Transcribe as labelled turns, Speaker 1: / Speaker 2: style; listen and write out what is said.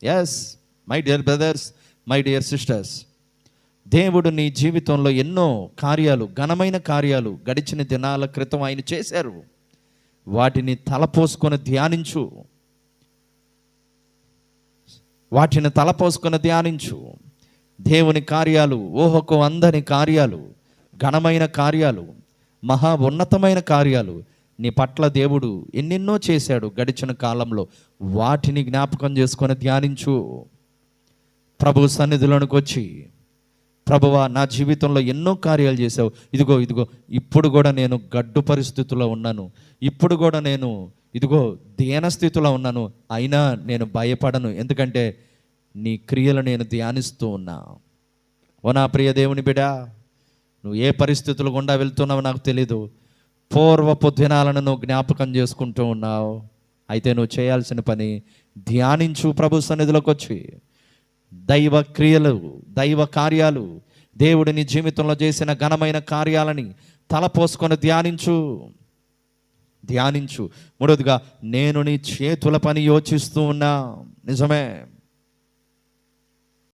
Speaker 1: Yes my dear brothers, my dear sisters, దేవుడు నీ జీవితంలో ఎన్నో కార్యాలు, ఘనమైన కార్యాలు గడిచిన దినాల క్రితం ఆయన చేశారు. వాటిని తలపోసుకొని ధ్యానించు, వాటిని తలపోసుకొని ధ్యానించు. దేవుని కార్యాలు, ఊహకు అందని కార్యాలు, ఘనమైన కార్యాలు, మహా ఉన్నతమైన కార్యాలు నీ పట్ల దేవుడు ఎన్నెన్నో చేశాడు గడిచిన కాలంలో. వాటిని జ్ఞాపకం చేసుకొని ధ్యానించు. ప్రభు సన్నిధిలోనికి వచ్చి, ప్రభువా నా జీవితంలో ఎన్నో కార్యాలు చేశావు, ఇదిగో ఇప్పుడు కూడా నేను గడ్డు పరిస్థితుల్లో ఉన్నాను, ఇప్పుడు కూడా నేను దీనస్థితిలో ఉన్నాను, అయినా నేను భయపడను, ఎందుకంటే నీ క్రియలు నేను ధ్యానిస్తూ ఉన్నా. ఓ నా ప్రియ దేవుని బిడ్డ, నువ్వు ఏ పరిస్థితులు గుండా వెళ్తున్నావో నాకు తెలీదు. పూర్వపు దినాలను నువ్వు జ్ఞాపకం చేసుకుంటూ ఉన్నావు. అయితే నువ్వు చేయాల్సిన పని ధ్యానించు. ప్రభు సన్నిధిలోకి వచ్చి దైవ క్రియలు, దైవ కార్యాలు, దేవుడి నీ జీవితంలో చేసిన ఘనమైన కార్యాలని తలపోసుకొని ధ్యానించు. మూడవదిగా, నేను నీ చేతుల పని యోచిస్తూ ఉన్నా. నిజమే,